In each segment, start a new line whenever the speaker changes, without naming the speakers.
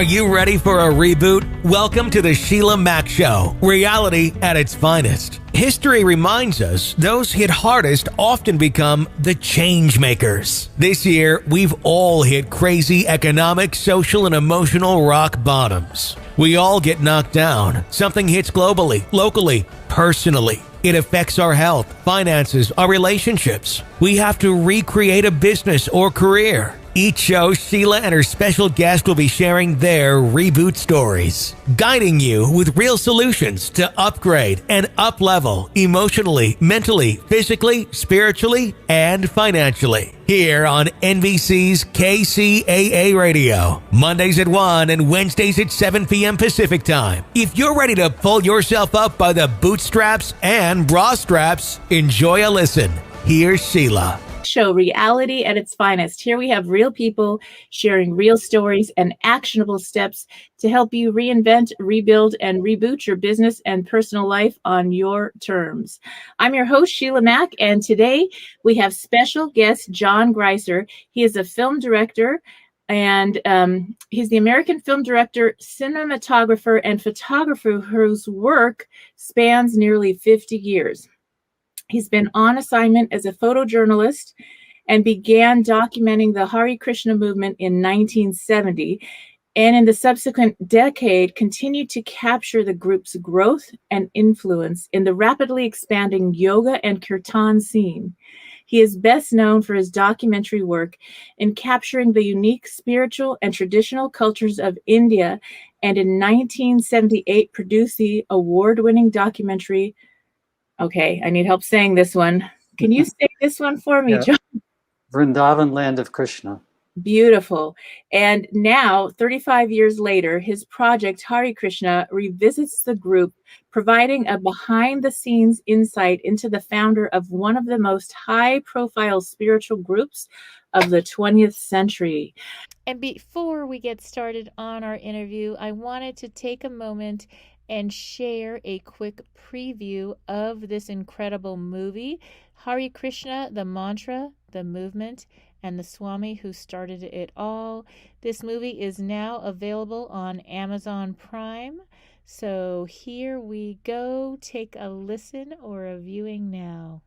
Are you ready for a reboot? Welcome to the Sheila Mac Show, reality at its finest. History reminds us those hit hardest often become the change makers. This year, we've all hit crazy economic, social, and emotional rock bottoms. We all get knocked down. Something hits globally, locally, personally. It affects our health, finances, our relationships. We have to recreate a business or career. Each show, Sheila and her special guest will be sharing their reboot stories, guiding you with real solutions to upgrade and up-level emotionally, mentally, physically, spiritually, and financially. Here on NBC's KCAA Radio, Mondays at 1 and Wednesdays at 7 p.m. Pacific Time. If you're ready to pull yourself up by the bootstraps and bra straps, enjoy a listen. Here's Sheila.
Show, reality at its finest. Here we have real people sharing real stories and actionable steps to help you reinvent, rebuild, and reboot your business and personal life on your terms. I'm your host, Sheila Mac, and today we have special guest John Greiser. He is a film director, and he's the American film director, cinematographer, and photographer whose work spans nearly 50 years. He's been on assignment as a photojournalist and began documenting the Hare Krishna Movement in 1970, and in the subsequent decade continued to capture the group's growth and influence in the rapidly expanding yoga and kirtan scene. He is best known for his documentary work in capturing the unique spiritual and traditional cultures of India, and in 1978 produced the award-winning documentary. Okay, I need help saying this one. Can you say this one for me, John?
Vrindavan, land of Krishna.
Beautiful. And now, 35 years later, his project, Hare Krishna, revisits the group, providing a behind-the-scenes insight into the founder of one of the most high-profile spiritual groups of the 20th century.
And before we get started on our interview, I wanted to take a moment and share a quick preview of this incredible movie, Hare Krishna, the Mantra, the Movement, and the Swami who started it all. This movie is now available on Amazon Prime. So here we go. Take a listen or a viewing now.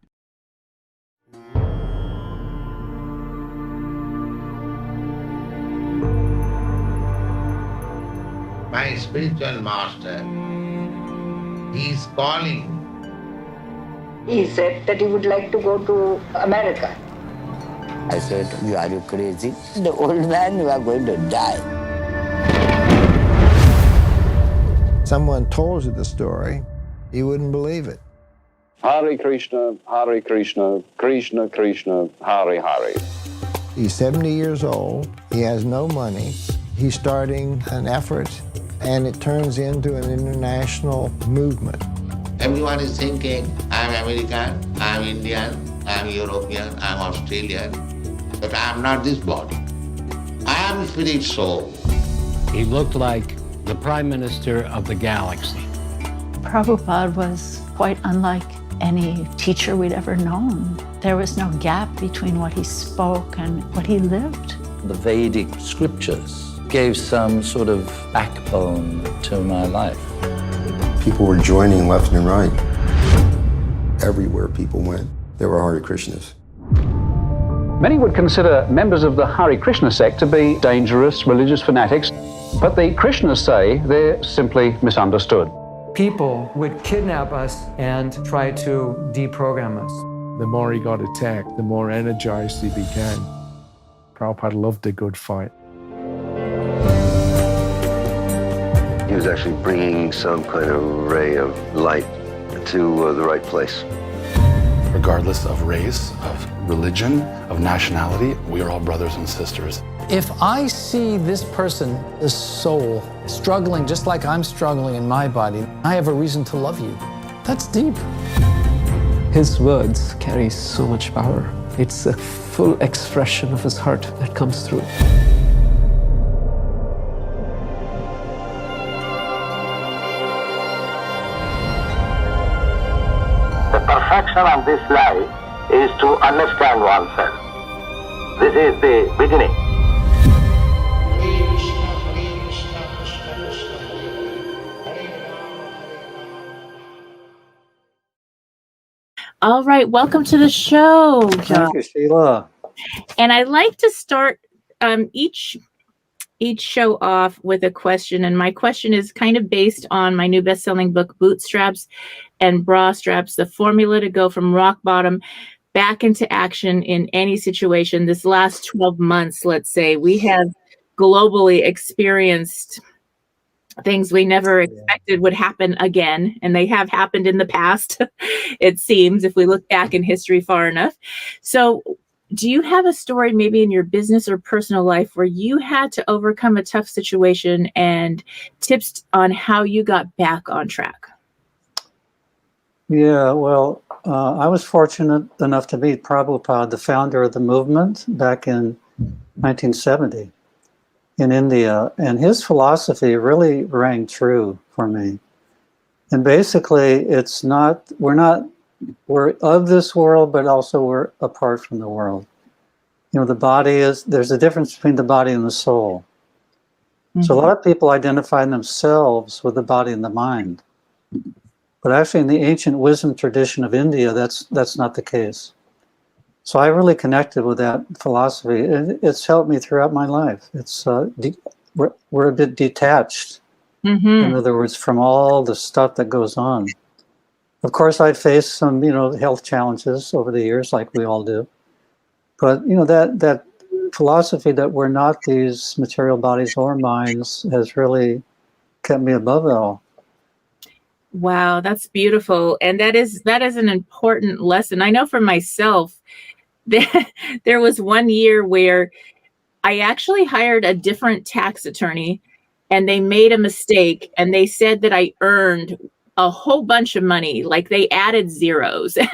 My spiritual master, he is calling.
He said that he would like to go to America.
I said, are you crazy? The old man, you are going to die.
Someone told you the story, you wouldn't believe it.
Hare Krishna, Krishna Krishna, Hare Hare.
He's 70 years old, he has no money, he's starting an effort, and it turns into an international movement.
Everyone is thinking, I'm American, I'm Indian, I'm European, I'm Australian, but I'm not this body. I am spirit soul.
He looked like the Prime Minister of the galaxy.
Prabhupada was quite unlike any teacher we'd ever known. There was no gap between what he spoke and what he lived.
The Vedic scriptures gave some sort of backbone to my life.
People were joining left and right. Everywhere people went, there were Hare Krishnas.
Many would consider members of the Hare Krishna sect to be dangerous religious fanatics, but the Krishnas say they're simply misunderstood.
People would kidnap us and try to deprogram us.
The more he got attacked, the more energized he became. Prabhupada loved a good fight.
He was actually bringing some kind of ray of light to the right place.
Regardless of race, of religion, of nationality, we are all brothers and sisters.
If I see this person, this soul, struggling just like I'm struggling in my body, I have a reason to love you. That's deep.
His words carry so much power. It's a full expression of his heart that comes through.
The perfection of this life is to understand oneself. This is the beginning.
All right, welcome to the show, John.
Thank you, Sheila.
And I like to start each show off with a question, and my question is kind of based on my new best-selling book, Bootstraps and Bra Straps: The Formula to Go from Rock Bottom Back into Action in Any Situation. This last 12 months, let's say, we have globally experienced things we never expected would happen again, and they have happened in the past, it seems, if we look back in history far enough. So do you have a story maybe in your business or personal life where you had to overcome a tough situation and tips on how you got back on track?
Yeah, well, I was fortunate enough to meet Prabhupada, the founder of the movement, back in 1970 in India, and his philosophy really rang true for me. And basically, we're of this world, but also we're apart from the world. You know, there's a difference between the body and the soul. Mm-hmm. So a lot of people identify themselves with the body and the mind. But actually in the ancient wisdom tradition of India, that's not the case. So I really connected with that philosophy. It's helped me throughout my life. It's we're a bit detached, in other words, from all the stuff that goes on. Of course, I faced some, health challenges over the years, like we all do. But that philosophy that we're not these material bodies or minds has really kept me above it all.
Wow, that's beautiful. And that is an important lesson. I know for myself, there was one year where I actually hired a different tax attorney, and they made a mistake, and they said that I earned a whole bunch of money, like they added zeros. and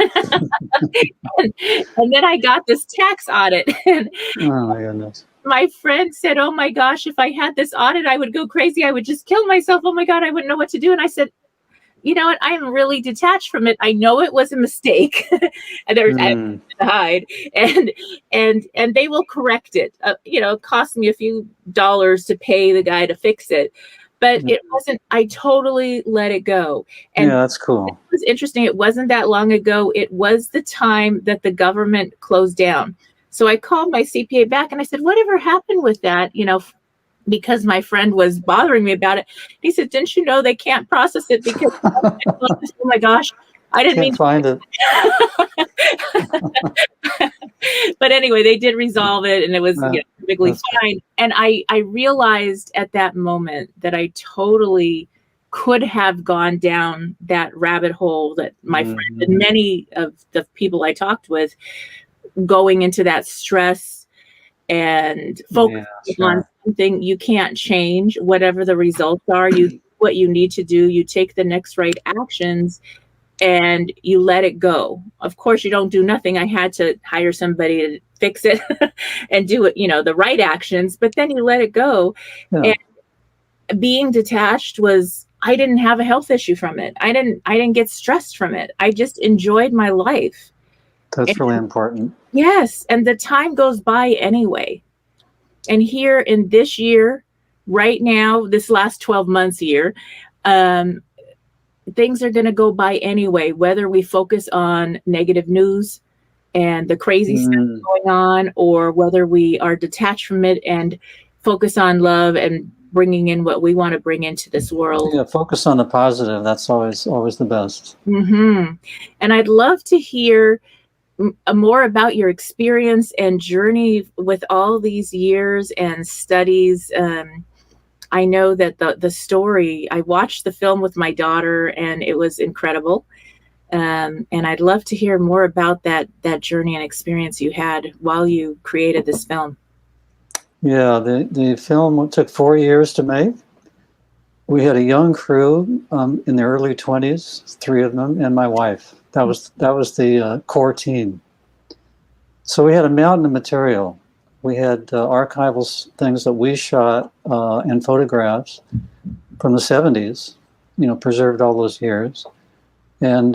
then I got this tax audit, and
oh my goodness.
My friend said, "Oh my gosh, if I had this audit, I would go crazy. I would just kill myself. Oh my God, I wouldn't know what to do." And I said, "You know what? I am really detached from it. I know it was a mistake, and there's I have to hide, and they will correct it. It cost me a few dollars to pay the guy to fix it, but it wasn't. I totally let it go. And
yeah, that's cool.
It was interesting. It wasn't that long ago. It was the time that the government closed down. So I called my CPA back, and I said, "Whatever happened with that?" Because my friend was bothering me about it. He said, "Didn't you know they can't process it because," oh my gosh, I didn't mean to
find it.
But anyway, they did resolve it, and it was perfectly fine. And I realized at that moment that I totally could have gone down that rabbit hole that my friend and many of the people I talked with, going into that stress and focus on something you can't change, whatever the results are. What you need to do, you take the next right actions and you let it go. Of course, you don't do nothing. I had to hire somebody to fix it and do it, the right actions, but then you let it go. Yeah. And being detached I didn't have a health issue from it. I didn't get stressed from it. I just enjoyed my life.
That's really important.
Yes. And the time goes by anyway. And here in this year, right now, this last 12 months year, things are going to go by anyway, whether we focus on negative news and the crazy stuff going on, or whether we are detached from it and focus on love and bringing in what we want to bring into this world.
Yeah, focus on the positive. That's always the best.
And I'd love to hear more about your experience and journey with all these years and studies. I know that the story, I watched the film with my daughter, and it was incredible. And I'd love to hear more about that journey and experience you had while you created this film.
Yeah, the film took 4 years to make. We had a young crew in their early 20s, 3 of them, and my wife. That was the core team. So we had a mountain of material. We had archival things that we shot and photographs from the 70s, preserved all those years, and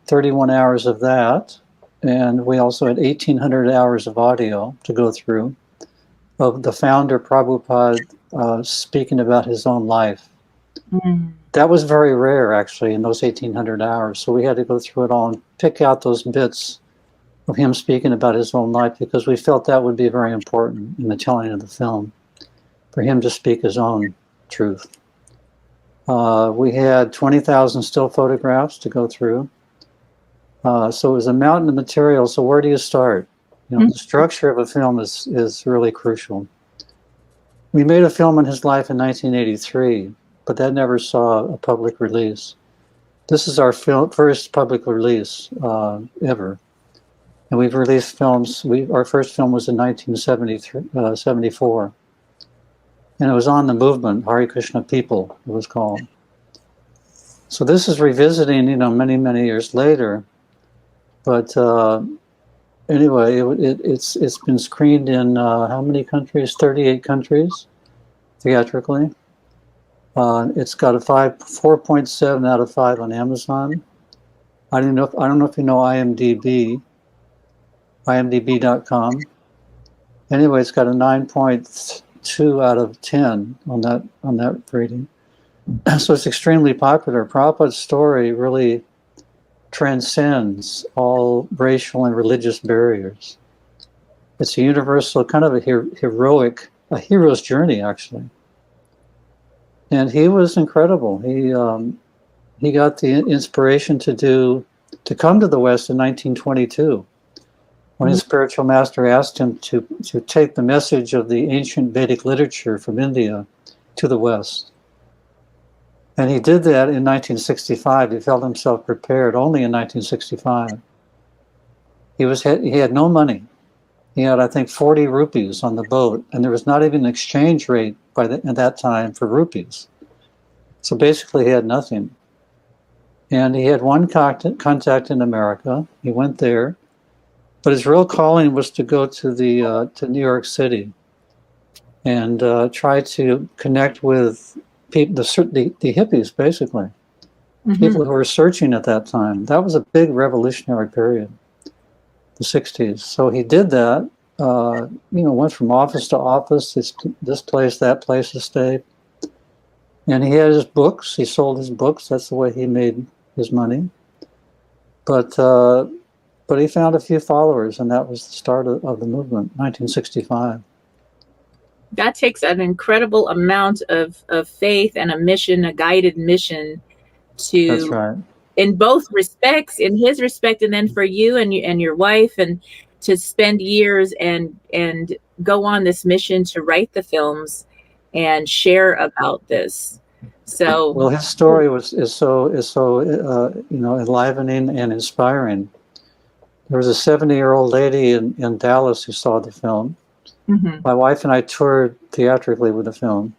31 hours of that. And we also had 1,800 hours of audio to go through of the founder, Prabhupada, speaking about his own life. that was very rare, actually, in those 1,800 hours. So we had to go through it all and pick out those bits of him speaking about his own life, because we felt that would be very important in the telling of the film, for him to speak his own truth. We had 20,000 still photographs to go through. So it was a mountain of material. So where do you start? You know, the structure of a film is really crucial. We made a film on his life in 1983, but that never saw a public release. This is our first public release ever. And we've released films. Our first film was in 1974. And it was on the movement, Hare Krishna People, it was called. So this is revisiting, you know, many, many years later. But anyway, it's been screened in how many countries? 38 countries, theatrically. It's got a 4.7 out of 5 on Amazon. I don't know if you know IMDb, imdb.com. Anyway, it's got a 9.2 out of 10 on that rating. So it's extremely popular. Prabhupada's story really transcends all racial and religious barriers. It's a universal, kind of a hero's journey, actually. And he was incredible. He got the inspiration to come to the West in 1922, when his spiritual master asked him to take the message of the ancient Vedic literature from India to the West. And he did that in 1965. He felt himself prepared only in 1965. He had no money. He had, I think, 40 rupees on the boat, and there was not even an exchange rate at that time for rupees. So basically, he had nothing. And he had one contact in America. He went there, but his real calling was to go to New York City and try to connect with people, the hippies, basically, people who were searching at that time. That was a big revolutionary period, the 60s. So he did that, went from office to office, this place, that place to stay. And he had his books. He sold his books. That's the way he made his money. But he found a few followers, and that was the start of the movement, 1965.
That takes an incredible amount of faith and a mission, a guided mission to,
that's right,
in both respects, in his respect, and then for you and your wife, and to spend years and go on this mission to write the films and share about this. So,
well, his story is so enlivening and inspiring. There was a 70-year-old lady in Dallas who saw the film. My wife and I toured theatrically with the film,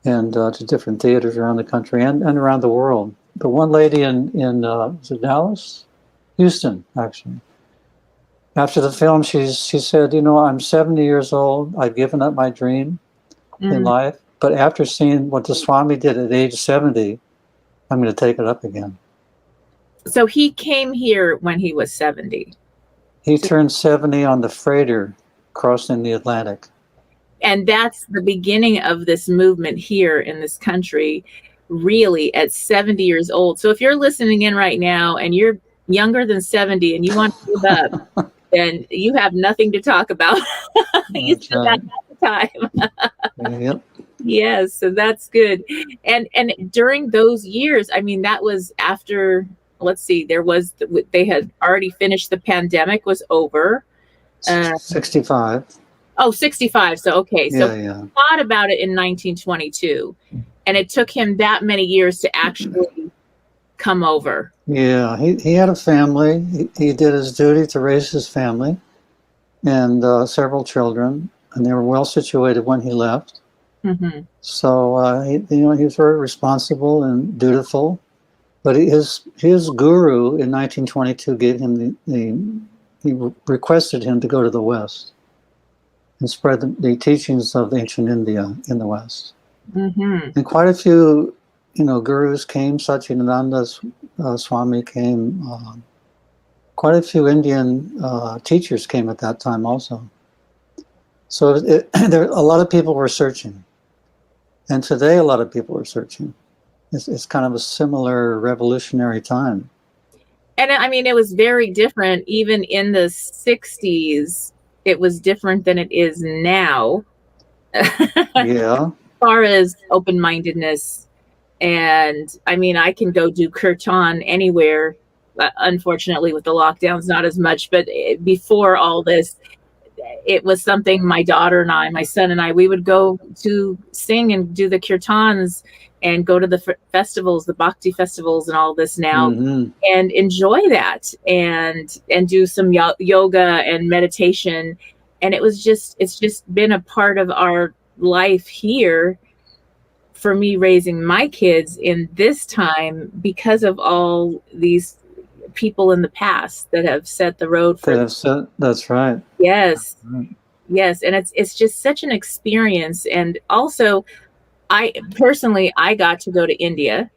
and to different theaters around the country and around the world. The one lady in was it Dallas? Houston, actually. After the film, she said, I'm 70 years old. I've given up my dream in life, but after seeing what the Swami did at age 70, I'm going to take it up again.
So he came here when he was 70.
He turned 70 on the freighter crossing the Atlantic.
And that's the beginning of this movement here in this country, really at 70 years old. So if you're listening in right now and you're younger than 70 and you want to give up, then you have nothing to talk about. You still got time.
Yep.
Yes, so that's good. And during those years, I mean, that was after, let's see, they had already finished, the pandemic was over.
65.
Oh, 65. So, okay. So
yeah.
he thought about it in 1922, and it took him that many years to actually come over.
Yeah, he had a family. He did his duty to raise his family and several children, and they were well situated when he left. So, he was very responsible and dutiful. But his guru in 1922 gave him he requested him to go to the West and spread the teachings of ancient India in the West. And quite a few, gurus came. Satchidananda Swami came. Quite a few Indian teachers came at that time also. So a lot of people were searching. And today a lot of people are searching. It's kind of a similar revolutionary time.
And I mean, it was very different. Even in the 60s, it was different than it is now.
Yeah.
As far as open-mindedness. And I mean, I can go do kirtan anywhere. Unfortunately, with the lockdowns, not as much. But before all this, it was something my daughter and I, my son and I, we would go to sing and do the kirtans and go to the festivals, the bhakti festivals and all this now, and enjoy that and do some yoga and meditation. And it's just been a part of our life here for me raising my kids in this time because of all these people in the past that have set the road for
that's right.
Yes. Yes. And it's just such an experience. And also I got to go to India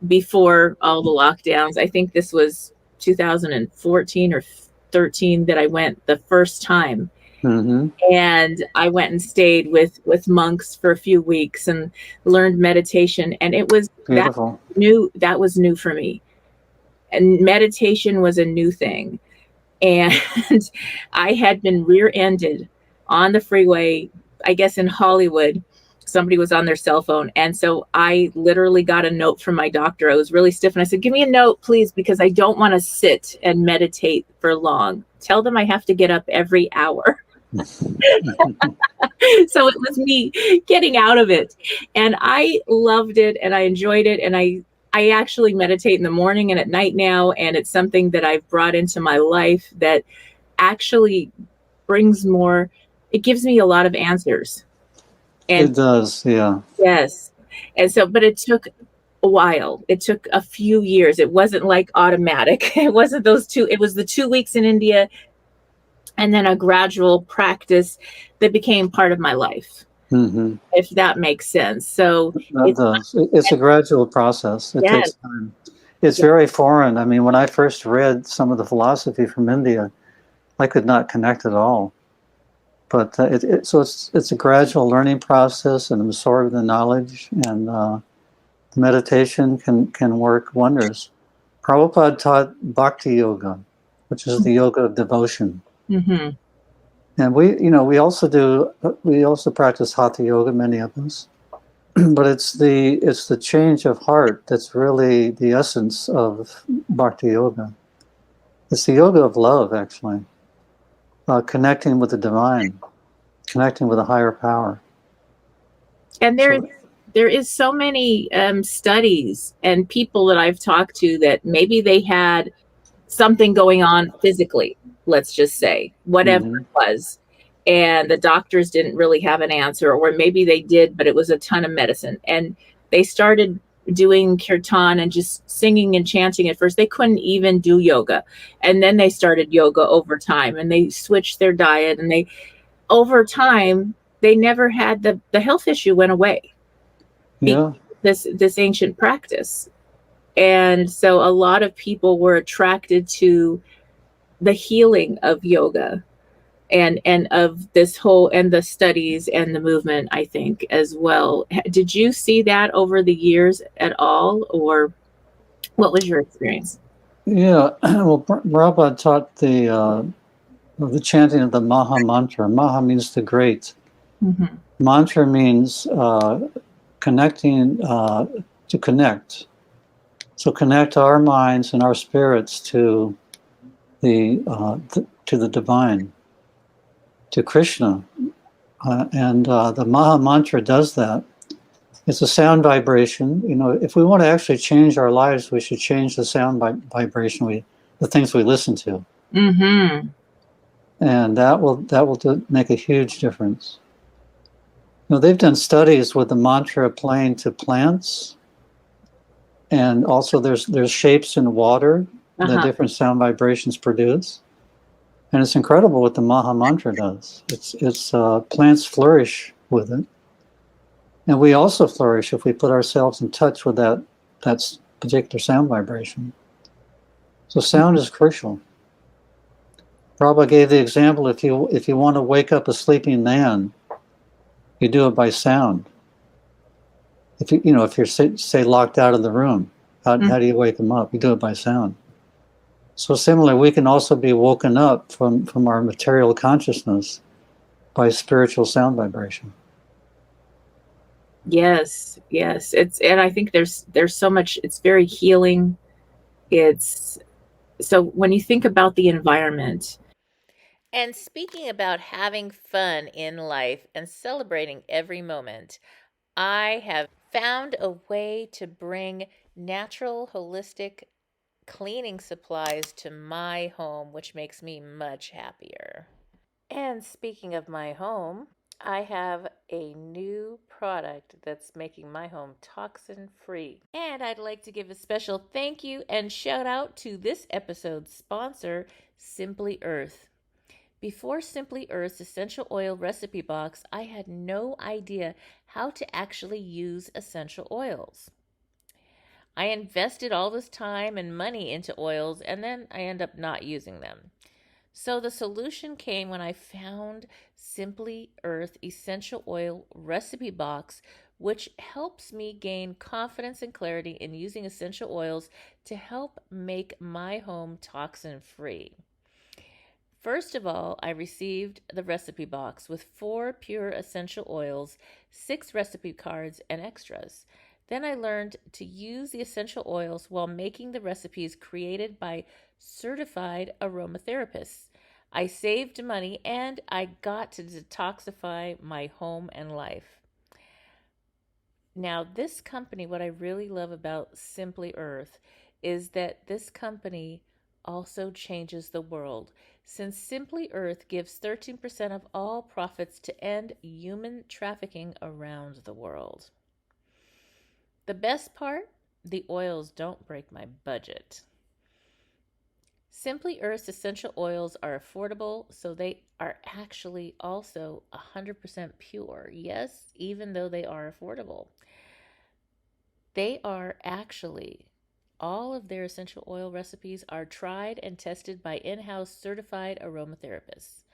before all the lockdowns. I think this was 2014 or 13 that I went the first time. And I went and stayed with monks for a few weeks and learned meditation. And it was
beautiful.
That was new for me. And meditation was a new thing. And I had been rear-ended on the freeway, I guess in Hollywood. Somebody was on their cell phone. And so I literally got a note from my doctor. I was really stiff. And I said, give me a note, please, because I don't want to sit and meditate for long. Tell them I have to get up every hour. So it was me getting out of it. And I loved it and I enjoyed it. And I actually meditate in the morning and at night now. And it's something that I've brought into my life that actually brings more, it gives me a lot of answers. And
it does, yeah.
Yes. And so, but it took a while. It took a few years. It wasn't like automatic. It wasn't those two. It was the 2 weeks in India and then a gradual practice that became part of my life. If that makes sense. So
it's a gradual process. It takes time. It's very foreign. I mean, when I first read some of the philosophy from India, I could not connect at all. But so it's a gradual learning process and absorb the knowledge, and meditation can work wonders. Prabhupada taught Bhakti Yoga, which is the yoga of devotion. And we also practice Hatha Yoga, many of us. But it's the change of heart that's really the essence of Bhakti Yoga. It's the yoga of love, actually. Connecting with the divine, connecting with a higher power.
And there is so many studies and people that I've talked to that maybe they had something going on physically, let's just say, whatever it was. And the doctors didn't really have an answer, or maybe they did, but it was a ton of medicine. And they started doing kirtan and just singing and chanting at first. They couldn't even do yoga. And then they started yoga over time, and they switched their diet, and over time, they never had the health issue went away.
Yeah.
This ancient practice. And so a lot of people were attracted to the healing of yoga and of this whole, and the studies and the movement, I think, as well. Did you see that over the years at all, or what was your experience?
Yeah, well, Prabhupada taught the chanting of the Maha Mantra. Maha means the great. Mantra means connecting, to connect. So connect our minds and our spirits to the divine, to Krishna. And the Maha Mantra does that. It's a sound vibration. If we want to actually change our lives, we should change the sound vibration, the things we listen to. And that will make a huge difference. They've done studies with the mantra playing to plants, and also there's shapes in water that different sound vibrations produce, and it's incredible what the Maha Mantra does. It's plants flourish with it, and we also flourish if we put ourselves in touch with that particular sound vibration. So sound is crucial. Prabhupada gave the example, if you want to wake up a sleeping man, you do it by sound. If if you're say locked out of the room, how do you wake them up? You do it by sound. So similarly, we can also be woken up from our material consciousness by spiritual sound vibration.
Yes, yes. And I think there's so much, it's very healing. It's so when you think about the environment.
And speaking about having fun in life and celebrating every moment, I have found a way to bring natural, holistic cleaning supplies to my home, which makes me much happier. And speaking of my home, I have a new product that's making my home toxin free. And I'd like to give a special thank you and shout out to this episode's sponsor, Simply Earth. Before Simply Earth's essential oil recipe box, I had no idea how to actually use essential oils. I invested all this time and money into oils, and then I end up not using them. So the solution came when I found Simply Earth Essential Oil Recipe Box, which helps me gain confidence and clarity in using essential oils to help make my home toxin free. First of all, I received the recipe box with 4 pure essential oils, 6 recipe cards, and extras. Then I learned to use the essential oils while making the recipes created by certified aromatherapists. I saved money and I got to detoxify my home and life. Now, this company, what I really love about Simply Earth is that this company also changes the world, since Simply Earth gives 13% of all profits to end human trafficking around the world. The best part, the oils don't break my budget. Simply Earth's essential oils are affordable, so they are actually also 100% pure. Yes, even though they are affordable. They are actually, all of their essential oil recipes are tried and tested by in-house certified aromatherapists.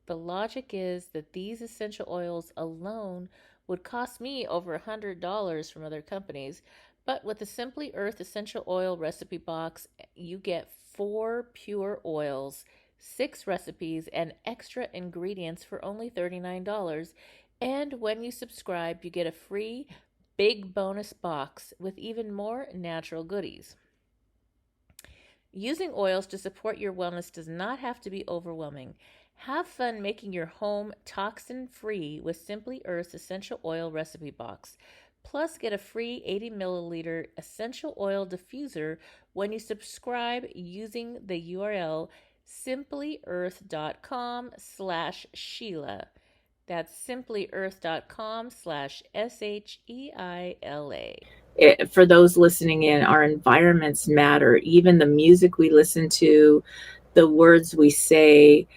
The logic is that these essential oils alone would cost me over $100 from other companies, but with the Simply Earth Essential Oil Recipe Box, you get 4 pure oils, 6 recipes, and extra ingredients for only $39. And when you subscribe, you get a free big bonus box with even more natural goodies. Using oils to support your wellness does not have to be overwhelming. Have fun making your home toxin-free with Simply Earth's Essential Oil Recipe Box. Plus, get a free 80 milliliter essential oil diffuser when you subscribe using the URL simplyearth.com/Sheila. That's simplyearth.com/SHEILA.
For those listening in, our environments matter. Even the music we listen to, the words we say,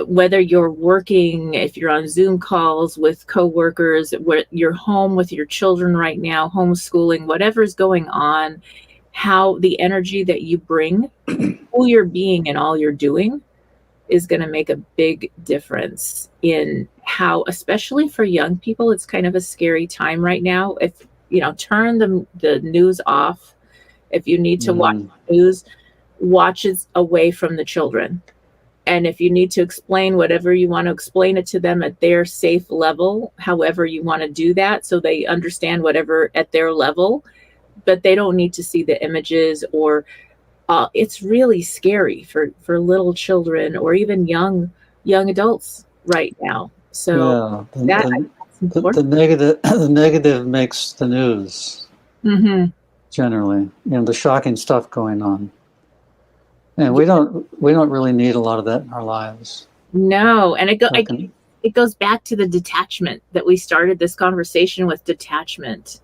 whether you're working, if you're on Zoom calls with coworkers, where you're home with your children right now, homeschooling, whatever's going on, how the energy that you bring, who you're being and all you're doing is going to make a big difference in how, especially for young people, it's kind of a scary time right now. If turn the news off. If you need to watch news, watch it away from the children. And if you need to explain whatever you want to explain it to them at their safe level, however you want to do that, so they understand whatever at their level, but they don't need to see the images or it's really scary for little children or even young adults right now. So
the negative makes the news. Generally, the shocking stuff going on, and we don't really need a lot of that in our lives.
No, and it goes back to the detachment that we started this conversation with. Detachment.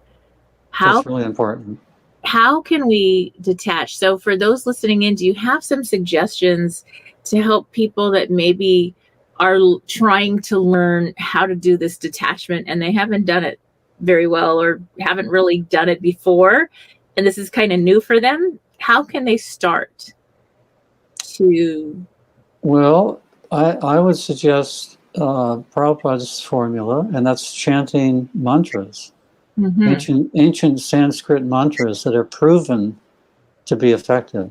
That's really important.
How can we detach? So for those listening in, do you have some suggestions to help people that maybe are trying to learn how to do this detachment and they haven't done it very well or haven't really done it before, and this is kind of new for them? How can they start to?
Well, I would suggest Prabhupada's formula, and that's chanting mantras. ancient Sanskrit mantras that are proven to be effective.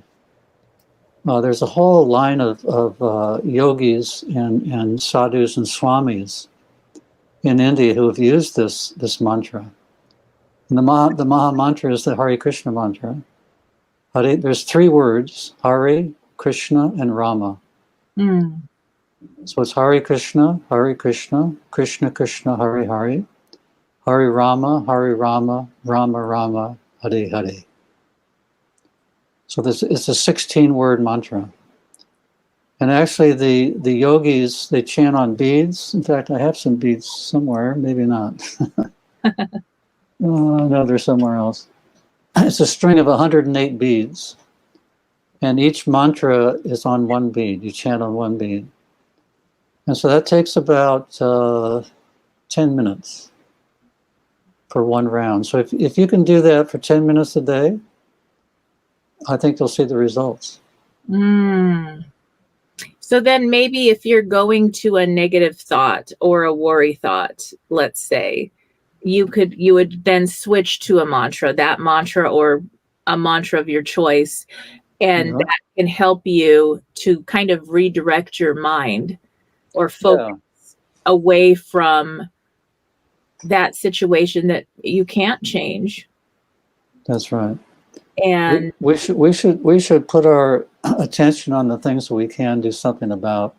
There's a whole line of yogis and sadhus and swamis in India who have used this mantra. And the Maha Mantra is the Hare Krishna mantra. There's 3 words: Hare, Krishna, and Rama. So it's Hare Krishna, Krishna Krishna, Hare Hare, Hare Rama, Rama Rama, Hare Hare. So it's a 16-word mantra. And actually the yogis, they chant on beads. In fact, I have some beads somewhere, maybe not. No, they're somewhere else. It's a string of 108 beads. And each mantra is on 1 bead. You chant on 1 bead. And so that takes about 10 minutes for 1 round. So if you can do that for 10 minutes a day, I think you'll see the results.
So then maybe if you're going to a negative thought or a worry thought, let's say, you would then switch to a mantra, that mantra or a mantra of your choice, and that can help you to kind of redirect your mind or focus away from that situation that you can't change.
That's right.
And
we should put our attention on the things that we can do something about.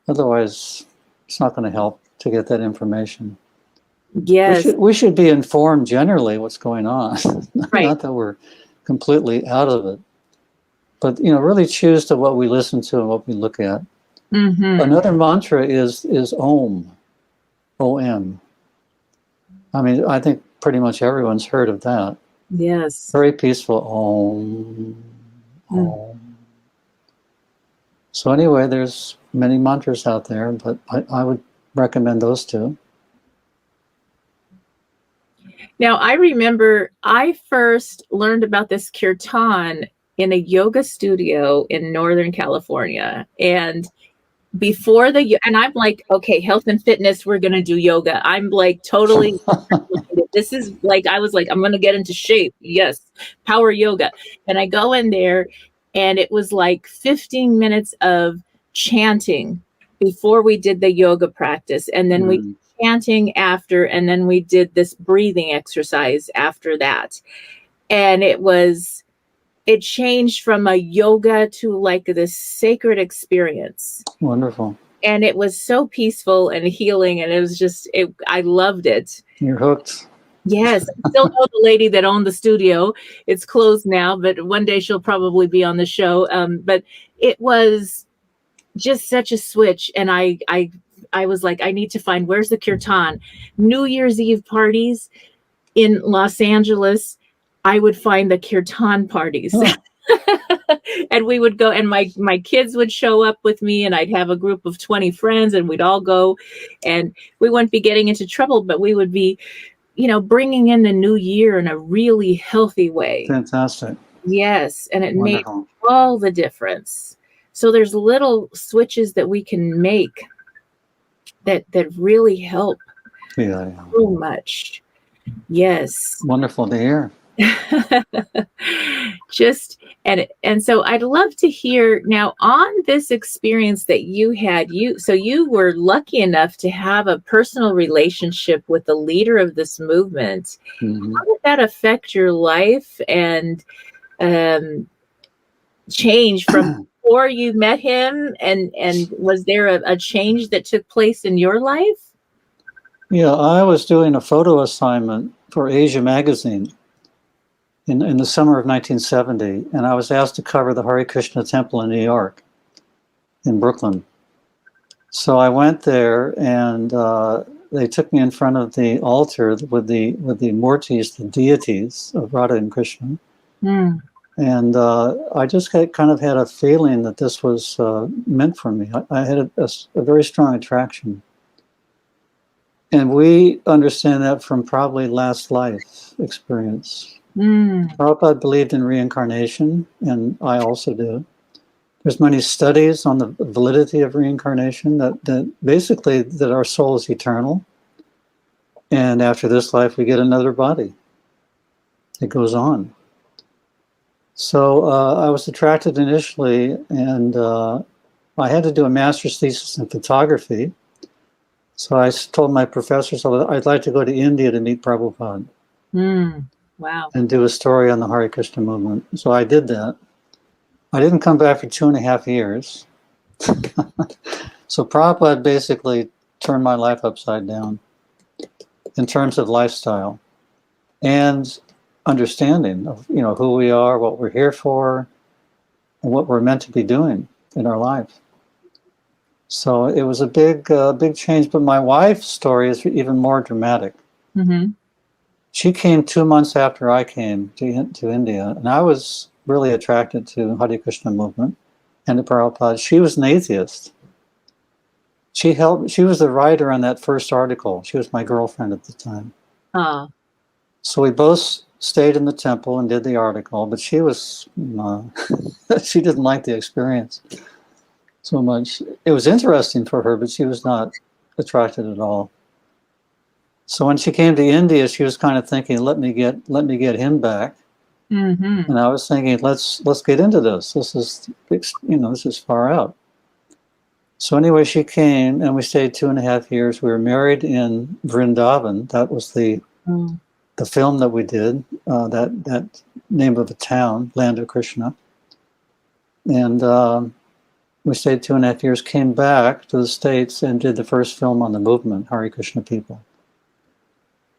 Otherwise, it's not going to help to get that information.
Yes,
we should be informed generally what's going on.
Right.
Not that we're completely out of it, but really choose to what we listen to and what we look at. Another mantra is Om, O-M. I mean, I think pretty much everyone's heard of that.
Yes.
Very peaceful. Om. Om. So anyway, there's many mantras out there, but I would recommend those 2.
Now, I remember I first learned about this kirtan in a yoga studio in Northern California. And before and I'm like, okay, health and fitness, we're going to do yoga. I'm like totally, this is like, I was like, I'm going to get into shape. Yes. Power yoga. And I go in there and it was like 15 minutes of chanting before we did the yoga practice. And then we did chanting after, and then we did this breathing exercise after that. And it changed from a yoga to like this sacred experience.
Wonderful.
And it was so peaceful and healing. And it was just, I loved it.
You're hooked.
Yes. I still know the lady that owned the studio. It's closed now, but one day she'll probably be on the show. But it was just such a switch. And I was like, I need to find, where's the kirtan? New Year's Eve parties in Los Angeles, I would find the kirtan parties. And we would go, and my kids would show up with me, and I'd have a group of 20 friends, and we'd all go, and we wouldn't be getting into trouble, but we would be, bringing in the new year in a really healthy way.
Fantastic.
Yes. And it
Wonderful.
made all the difference. So there's little switches that we can make that really help so much. Yes.
Wonderful to hear.
And so I'd love to hear now on this experience that you had. So you were lucky enough to have a personal relationship with the leader of this movement. How did that affect your life and change from before you met him? And was there a change that took place in your life?
Yeah, I was doing a photo assignment for Asia magazine in the summer of 1970, and I was asked to cover the Hare Krishna temple in New York, in Brooklyn. So I went there, and they took me in front of the altar with the murtis, the deities of Radha and Krishna. And I just kind of had a feeling that this was meant for me. I had a very strong attraction. And we understand that from probably last life experience. Prabhupada believed in reincarnation, and I also do. There's many studies on the validity of reincarnation that basically that our soul is eternal. And after this life, we get another body. It goes on. So I was attracted initially, and I had to do a master's thesis in photography. So I told my professors I'd like to go to India to meet Prabhupada.
Wow.
And do a story on the Hare Krishna movement. So I did that. I didn't come back for 2.5 years. So Prabhupada basically turned my life upside down in terms of lifestyle and understanding of, you know, who we are, what we're here for, and what we're meant to be doing in our life. So it was a big change. But my wife's story is even more dramatic.
Mm-hmm.
She came 2 months after I came to India, and I was really attracted to Hare Krishna movement and to Prabhupada. She was an atheist. She was the writer on that first article. She was my girlfriend at the time. So we both stayed in the temple and did the article, but she was, she didn't like the experience so much. It was interesting for her, but she was not attracted at all. So when she came to India, she was kind of thinking, let me get him back.
Mm-hmm.
And I was thinking, let's get into this. This is, this is far out. So anyway, she came and we stayed 2.5 years. We were married in Vrindavan. That was the film that we did, that name of a town, Land of Krishna. And we stayed 2.5 years, came back to the States and did the first film on the movement, Hare Krishna people.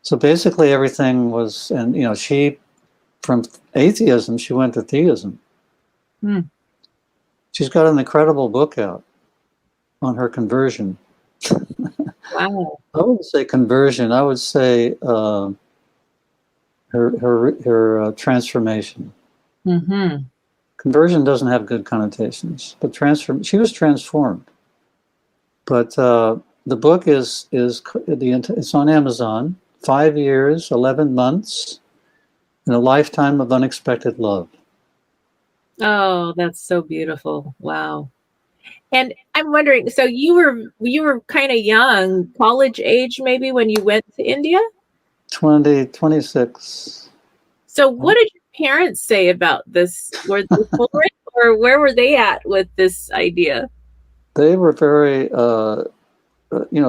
So basically everything was, and she, from atheism, she went to theism. She's got an incredible book out on her conversion.
Wow.
I wouldn't say conversion. I would say her transformation.
Mm-hmm.
Conversion doesn't have good connotations, but she was transformed. But the book it's on Amazon. 5 years, 11 months, and a lifetime of unexpected love.
Oh, that's so beautiful. Wow. And I'm wondering, so you were kind of young, college age maybe, when you went to India?
26.
So what did your parents say about this? Were they for it, or where were they at with this idea?
They were very,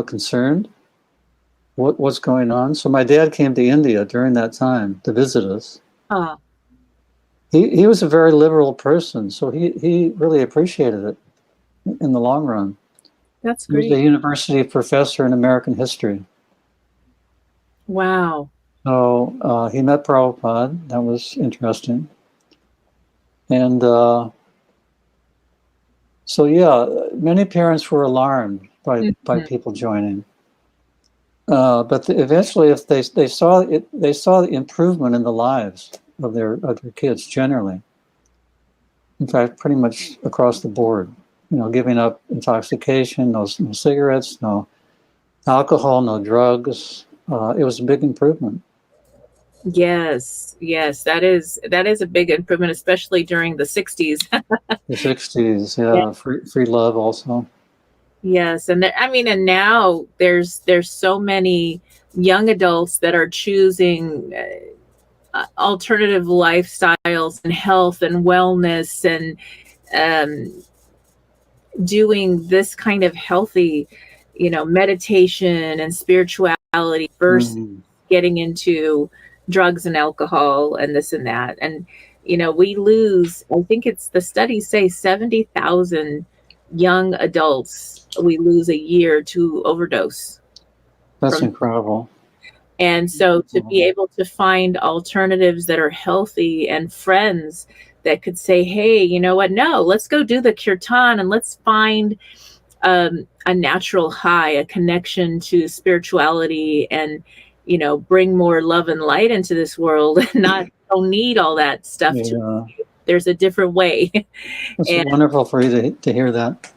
concerned. What's going on? So my dad came to India during that time to visit us. He was a very liberal person, so he really appreciated it in the long run.
That's
great. He was a university professor in American history.
Wow.
So he met Prabhupada. That was interesting. And so yeah, many parents were alarmed by people joining. But eventually, if they saw it, they saw the improvement in the lives of their kids generally. In fact, pretty much across the board. Giving up intoxication, no cigarettes, no alcohol, no drugs. It was a big improvement.
Yes, that is a big improvement, especially during the 60s.
The 60s, yeah. Free love also.
Yes, and and now there's so many young adults that are choosing alternative lifestyles and health and wellness and doing this kind of healthy, meditation and spirituality versus getting into drugs and alcohol and this and that. And we lose, I think it's the studies say 70,000 young adults we lose a year to overdose.
That's incredible.
And so to be able to find alternatives that are healthy and friends that could say, hey, you know what? No, let's go do the kirtan and let's find a natural high, a connection to spirituality, and bring more love and light into this world and don't need all that stuff. There's a different way.
It's wonderful for you to hear that.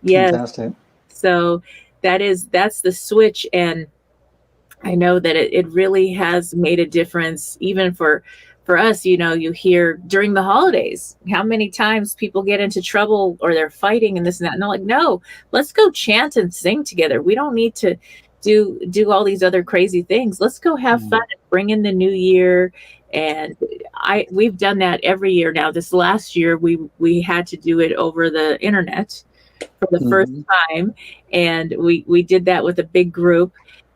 Yes.
Fantastic.
So that's the switch. And I know that it really has made a difference even for us. You hear during the holidays, how many times people get into trouble or they're fighting and this and that. And I'm like, no, let's go chant and sing together. We don't need to do all these other crazy things. Let's go have fun and bring in the new year. And we've done that every year now. This last year we had to do it over the internet for the first time, and we did that with a big group,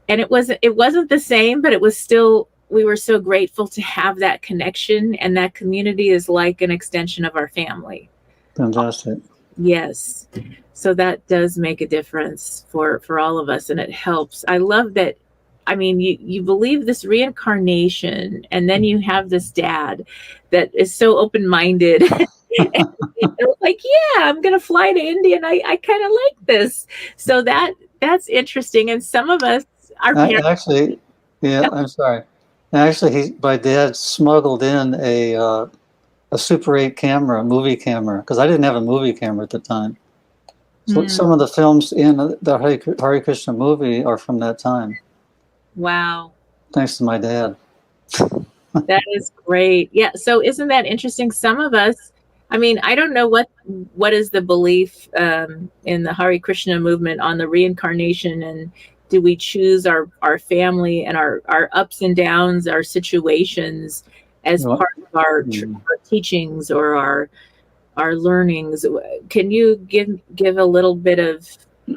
and it wasn't the same, but it was still, we were so grateful to have that connection, and that community is like an extension of our family.
Fantastic.
Yes. So that does make a difference for all of us, and it helps. I love that. I mean, you believe this reincarnation, and then you have this dad that is so open-minded. Like, yeah, I'm going to fly to India, and I kind of like this. So that's interesting. And some of us, our parents...
Actually, yeah, I'm sorry. Actually, my dad smuggled in a Super 8 camera, a movie camera, because I didn't have a movie camera at the time. So some of the films in the Hare Krishna movie are from that time.
Wow.
Thanks to my dad.
That is great. Yeah. So isn't that interesting? Some of us, I mean, I don't know what is the belief in the Hare Krishna movement on the reincarnation, and do we choose our family and our ups and downs, our situations as part of our teachings or our learnings? Can you give a little bit of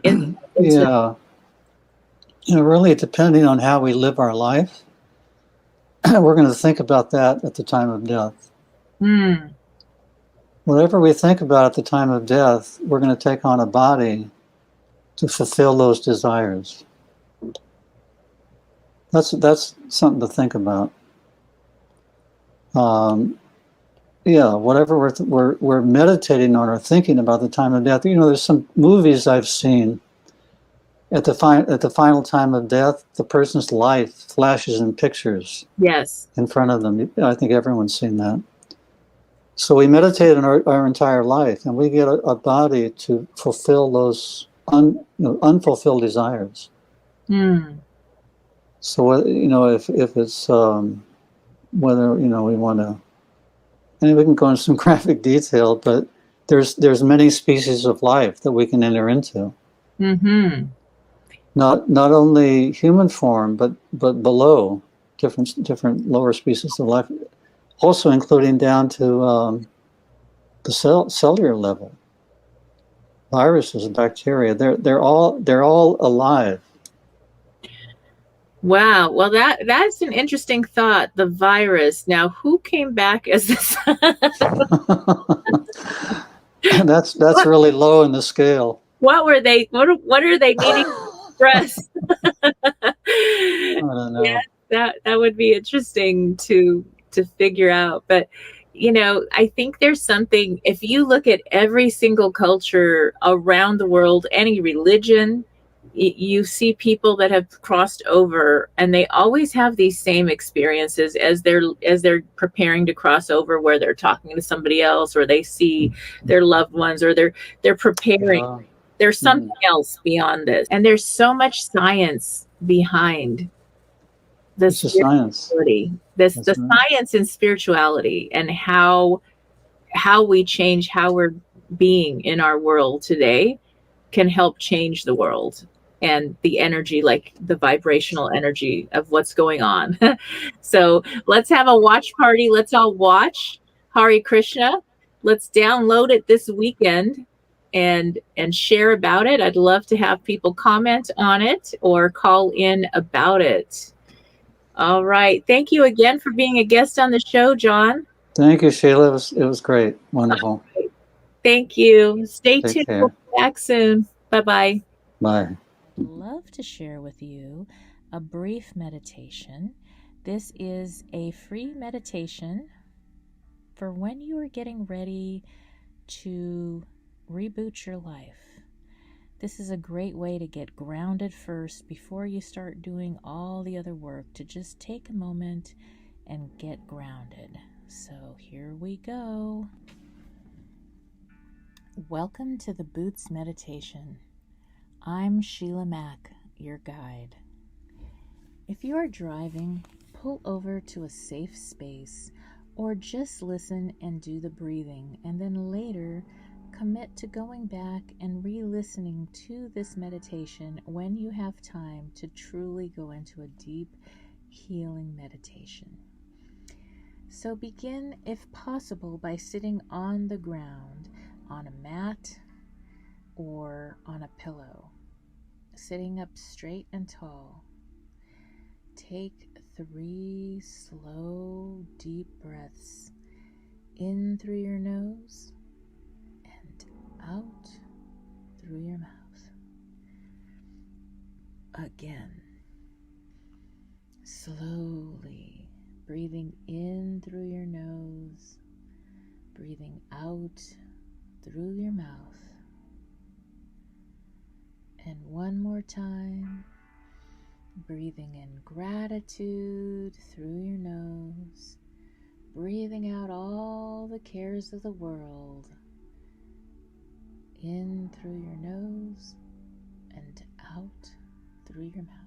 insight into
Yeah. Really depending on how we live our life, we're going to think about that at the time of death. Whatever we think about at the time of death, we're going to take on a body to fulfill those desires. That's something to think about. Yeah, whatever we're meditating on or thinking about the time of death. There's some movies I've seen. At the final time of death, the person's life flashes in pictures.
Yes.
In front of them. I think everyone's seen that. So we meditate on our entire life, and we get a body to fulfill those unfulfilled desires. So if it's whether we want to, and we can go into some graphic detail, but there's many species of life that we can enter into. Not only human form, but below, different lower species of life, also including down to the cellular level. Viruses, bacteria, they're all alive.
Wow. Well, that's an interesting thought. The virus. Now, who came back as this?
That's really low in the scale.
What were they? What are they needing to express?
I don't know.
Yeah, that would be interesting to figure out. But I think there's something. If you look at every single culture around the world, any religion, you see people that have crossed over, and they always have these same experiences as they're preparing to cross over, where they're talking to somebody else, or they see their loved ones, or they're preparing. There's something else beyond this, and there's so much science behind the spirituality, the science and spirituality, and how we change how we're being in our world today can help change the world and the energy, like the vibrational energy of what's going on. So let's have a watch party. Let's all watch Hare Krishna. Let's download it this weekend and share about it. I'd love to have people comment on it or call in about it. All right. Thank you again for being a guest on the show, John.
Thank you, Sheila. It was great. Wonderful.
Right. Thank you. Stay
Take
tuned.
care.
We'll be back soon. Bye-bye.
Bye.
I'd love to share with you a brief meditation. This is a free meditation for when you are getting ready to reboot your life. This is a great way to get grounded first before you start doing all the other work, to just take a moment and get grounded. So here we go. Welcome to the Boots Meditation. I'm Sheila Mack, your guide. If you are driving, pull over to a safe space or just listen and do the breathing, and then later commit to going back and re-listening to this meditation when you have time to truly go into a deep healing meditation. So begin, if possible, by sitting on the ground, on a mat, or on a pillow, sitting up straight and tall. Take 3 slow, deep breaths in through your nose and out through your mouth. Again, slowly breathing in through your nose, breathing out through your mouth. And one more time, breathing in gratitude through your nose, breathing out all the cares of the world in through your nose and out through your mouth.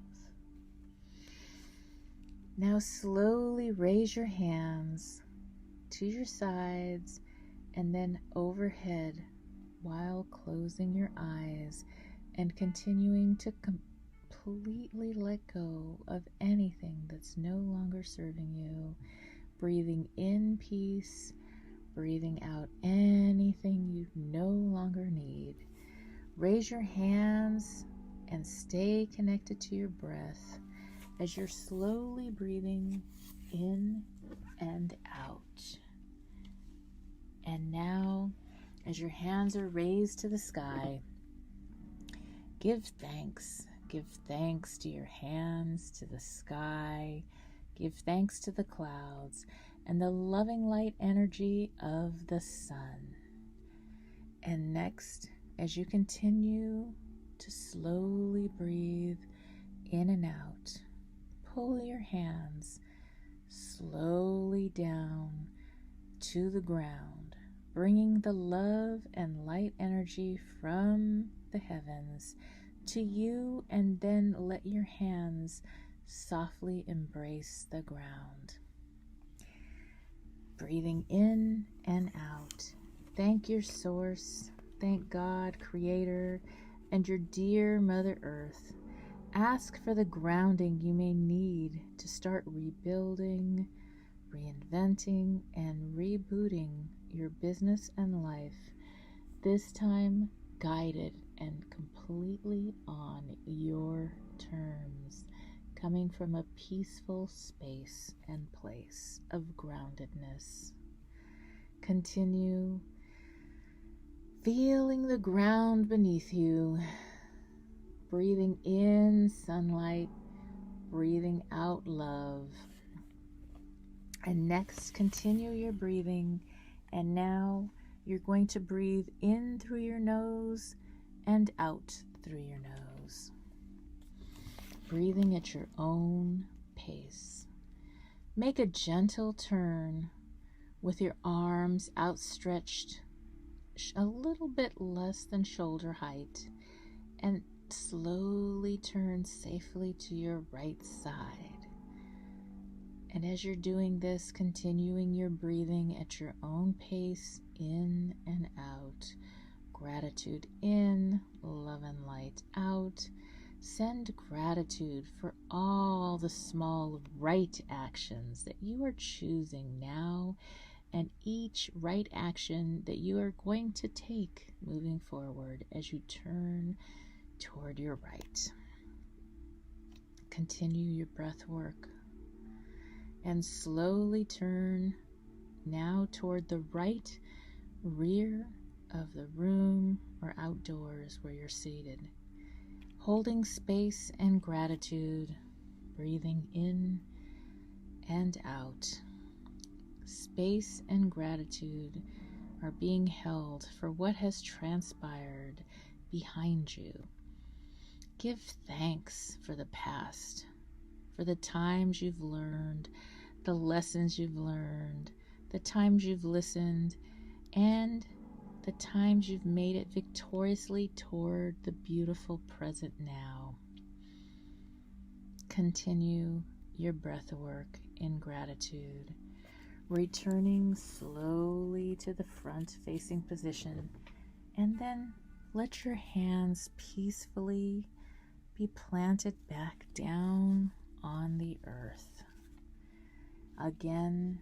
Now slowly raise your hands to your sides and then overhead while closing your eyes and continuing to completely let go of anything that's no longer serving you. Breathing in peace, breathing out anything you no longer need. Raise your hands and stay connected to your breath as you're slowly breathing in and out. And now, as your hands are raised to the sky, give thanks. Give thanks to your hands, to the sky. Give thanks to the clouds and the loving light energy of the sun. And next, as you continue to slowly breathe in and out, pull your hands slowly down to the ground, bringing the love and light energy from the heavens to you, and then let your hands softly embrace the ground. Breathing in and out. Thank your source, thank God, Creator, and your dear Mother Earth. Ask for the grounding you may need to start rebuilding, reinventing, and rebooting your business and life, this time guided and completely on your terms, coming from a peaceful space and place of groundedness. Continue feeling the ground beneath you, breathing in sunlight, breathing out love. And next, continue your breathing, and now you're going to breathe in through your nose and out through your nose, breathing at your own pace. Make a gentle turn with your arms outstretched a little bit less than shoulder height, and slowly turn safely to your right side. And as you're doing this, continuing your breathing at your own pace, in and out. Gratitude in, love and light out. Send gratitude for all the small right actions that you are choosing now, and each right action that you are going to take moving forward as you turn toward your right. Continue your breath work and slowly turn now toward the right rear of the room or outdoors where you're seated, holding space and gratitude, breathing in and out. Space and gratitude are being held for what has transpired behind you. Give thanks for the past, for the times you've learned, the lessons you've learned, the times you've listened, and the times you've made it victoriously toward the beautiful present now. Continue your breath work in gratitude, returning slowly to the front-facing position And then let your hands peacefully be planted back down on the earth. Again,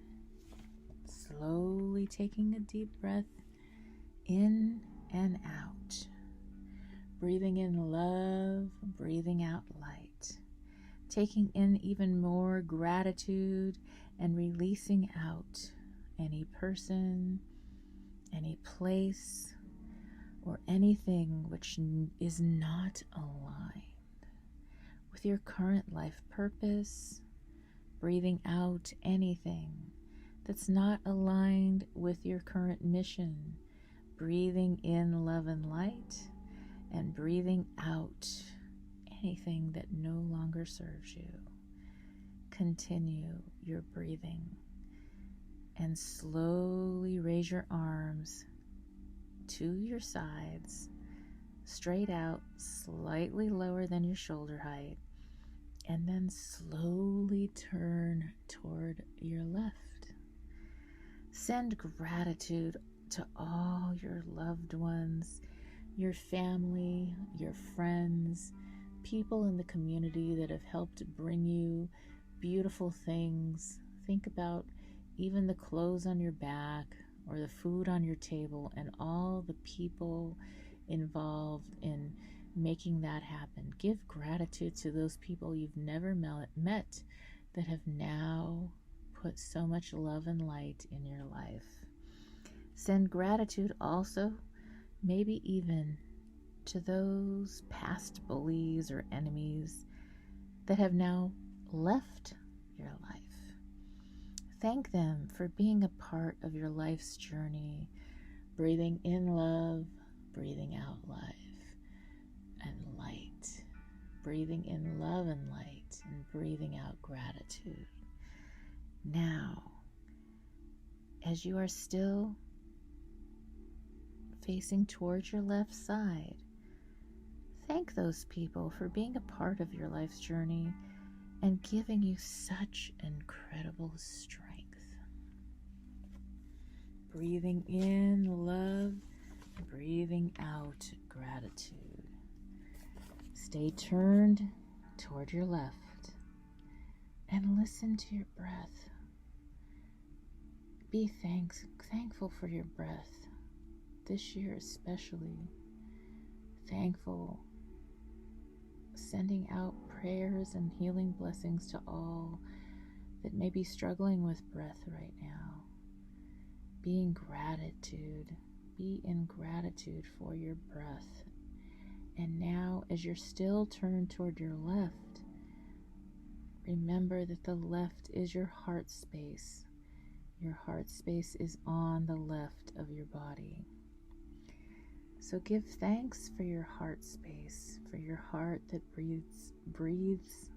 slowly taking a deep breath in and out. Breathing in love, breathing out light. Taking in even more gratitude and releasing out any person, any place, or anything which is not aligned with your current life purpose. Breathing out anything that's not aligned with your current mission. Breathing in love and light, and breathing out anything that no longer serves you. Continue your breathing and slowly raise your arms to your sides, straight out, slightly lower than your shoulder height, and then slowly turn toward your left. Send gratitude to all your loved ones, your family, your friends, people in the community that have helped bring you beautiful things. Think about even the clothes on your back or the food on your table and all the people involved in making that happen. Give gratitude to those people you've never met that have now put so much love and light in your life. Send gratitude also, maybe even to those past bullies or enemies that have now left your life. Thank them for being a part of your life's journey, breathing in love, breathing out life and light, breathing in love and light, and breathing out gratitude. Now, as you are still facing towards your left side, thank those people for being a part of your life's journey and giving you such incredible strength. Breathing in love, breathing out gratitude. Stay turned toward your left and listen to your breath. Be thankful for your breath. This year especially, thankful, sending out prayers and healing blessings to all that may be struggling with breath right now. Be in gratitude for your breath. And now, as you're still turned toward your left, remember that the left is your heart space. Your heart space is on the left of your body. So give thanks for your heart space, for your heart that breathes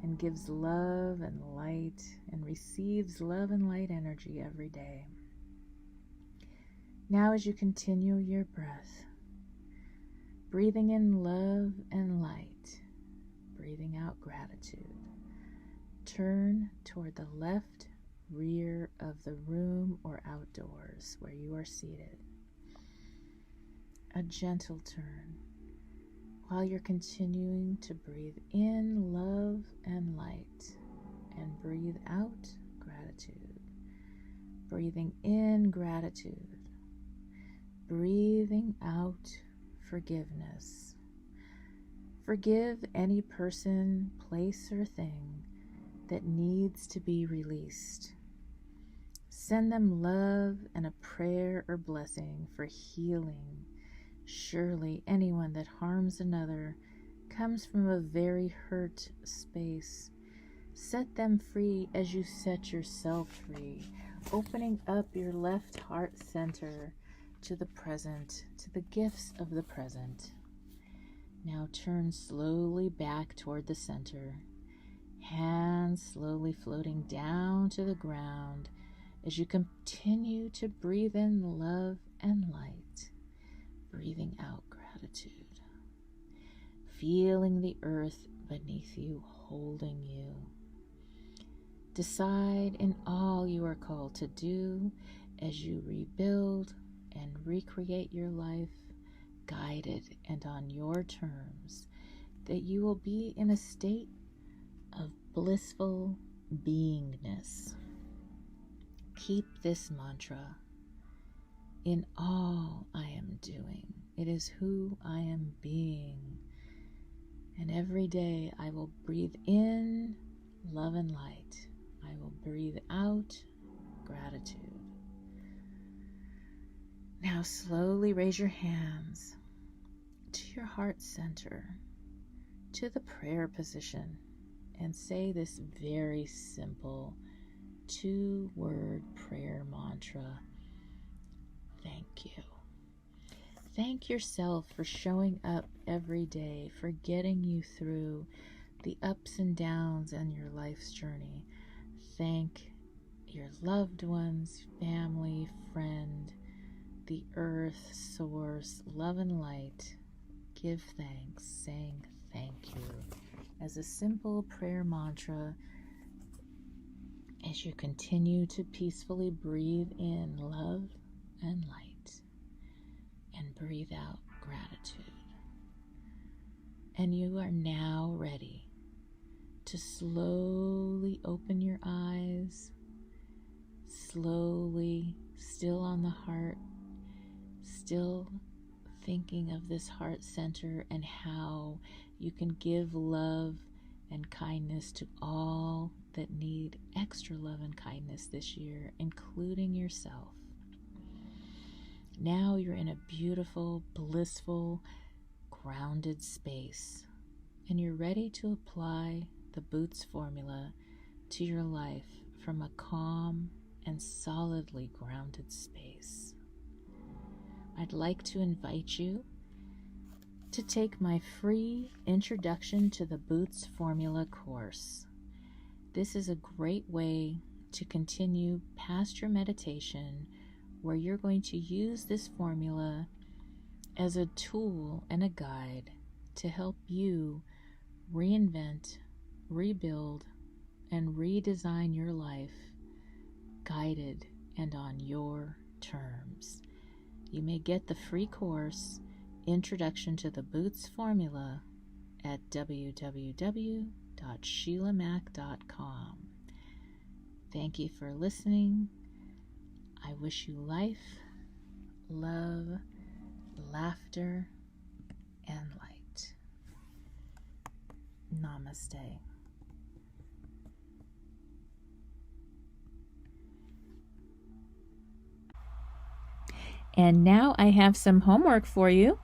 and gives love and light and receives love and light energy every day. Now as you continue your breath, breathing in love and light, breathing out gratitude, turn toward the left rear of the room or outdoors where you are seated. A gentle turn while you're continuing to breathe in love and light and breathe out gratitude. Breathing in gratitude, breathing out forgiveness. Forgive any person, place, or thing that needs to be released. Send them love and a prayer or blessing for healing. Surely anyone that harms another comes from a very hurt space. Set them free as you set yourself free, opening up your left heart center to the present, to the gifts of the present. Now turn slowly back toward the center, hands slowly floating down to the ground as you continue to breathe in love and light, breathing out gratitude, feeling the earth beneath you holding you. Decide in all you are called to do as you rebuild and recreate your life guided and on your terms, that you will be in a state of blissful beingness. Keep this mantra: in all I am doing, it is who I am being. And every day I will breathe in love and light. I will breathe out gratitude. Now slowly raise your hands to your heart center, to the prayer position, and say this very simple 2-word prayer mantra: thank you. Thank yourself for showing up every day, for getting you through the ups and downs on your life's journey. Thank your loved ones, family, friend, the earth, source, love and light. Give thanks, saying thank you as a simple prayer mantra as you continue to peacefully breathe in love and light and breathe out gratitude. And you are now ready to slowly open your eyes, slowly, still on the heart, still thinking of this heart center and how you can give love and kindness to all that need extra love and kindness this year, including yourself. Now you're in a beautiful, blissful, grounded space, and you're ready to apply the Boots formula to your life from a calm and solidly grounded space. I'd like to invite you to take my free Introduction to the Boots Formula course. This is a great way to continue past your meditation, where you're going to use this formula as a tool and a guide to help you reinvent, rebuild, and redesign your life, guided and on your terms. You may get the free course, Introduction to the Boots Formula, at www.sheilamac.com. Thank you for listening. I wish you life, love, laughter, and light. Namaste. And now I have some homework for you.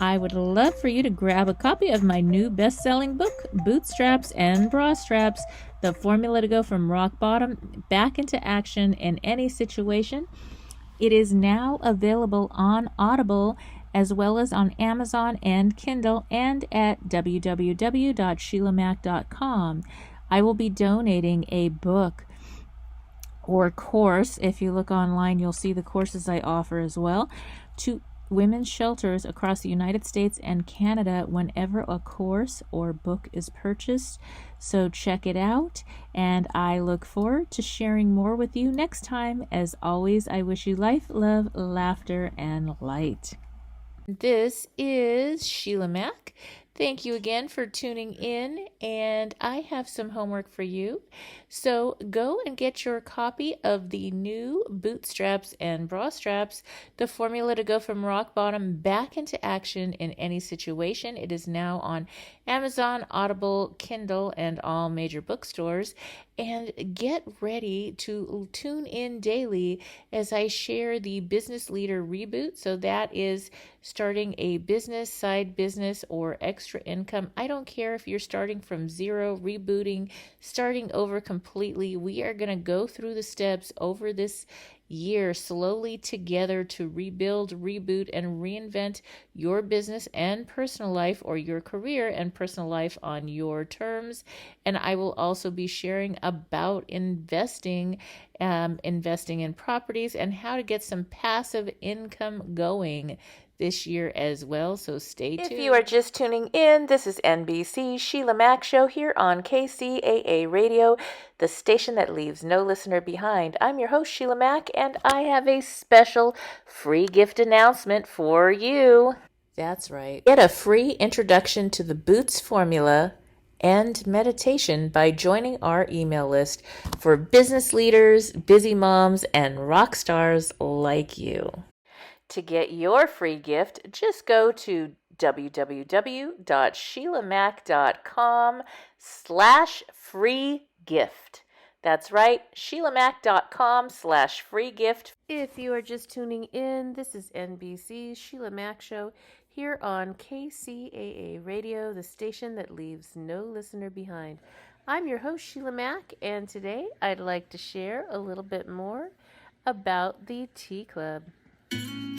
I would love for you to grab a copy of my new best-selling book, Bootstraps and Bra Straps, the formula to go from rock bottom back into action in any situation. It is now available on Audible as well as on Amazon and Kindle and at www.sheilamac.com. I will be donating a book or course. If you look online, you'll see the courses I offer as well, to women's shelters across the United States and Canada whenever a course or book is purchased. So check it out, and I look forward to sharing more with you next time. As always, I wish you life, love, laughter, and light. This is Sheila Mac. Thank you again for tuning in, and I have some homework for you. So go and get your copy of the new Bootstraps and Bra Straps, the formula to go from rock bottom back into action in any situation. It is now on Amazon, Audible, Kindle, and all major bookstores. And get ready to tune in daily as I share the Business Leader Reboot. So that is starting a business, side business, or extra income. I don't care if you're starting from zero, rebooting, starting over completely. We are going to go through the steps over this year slowly together to rebuild, reboot, and reinvent your business and personal life, or your career and personal life on your terms. And I will also be sharing about investing in properties and how to get some passive income going this year as well, so stay tuned. If you are just tuning in, this is NBC Sheila Mac Show here on KCAA Radio, the station that leaves no listener behind. I'm your host, Sheila Mac, and I have a special free gift announcement for you. That's right. Get a free introduction to the Boots formula and meditation by joining our email list for business leaders, busy moms, and rock stars like you. To get your free gift, just go to www.sheilamac.com/free gift. That's right, sheilamac.com/free gift. If you are just tuning in, this is NBC's Sheila Mac Show here on KCAA Radio, the station that leaves no listener behind. I'm your host, Sheila Mac, and today I'd like to share a little bit more about the Tea Club.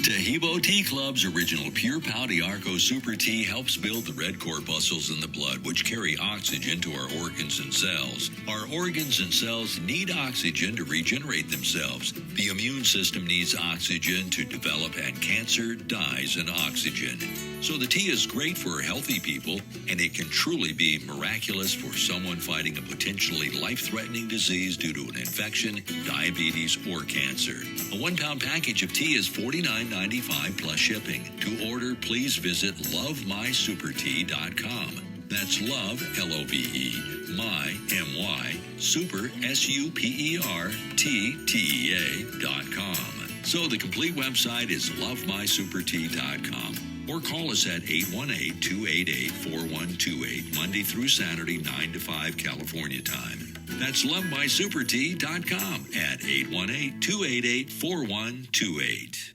Tahibo Tea Club's original Pure Pau Arco Super Tea helps build the red corpuscles in the blood, which carry oxygen to our organs and cells. Our organs and cells need oxygen to regenerate themselves. The immune system needs oxygen to develop, and cancer dies in oxygen. So the tea is great for healthy people, and it can truly be miraculous for someone fighting a potentially life-threatening disease due to an infection, diabetes, or cancer. A 1-pound package of tea is $49.95 plus shipping. To order, please visit lovemysupertea.com. That's love, L-O-V-E, my, M-Y, super, S-U-P-E-R-T-T-E-A.com. So the complete website is lovemysupertea.com. Or call us at 818-288-4128, Monday through Saturday, 9 to 5 California time. That's lovemysupertea.com at 818-288-4128.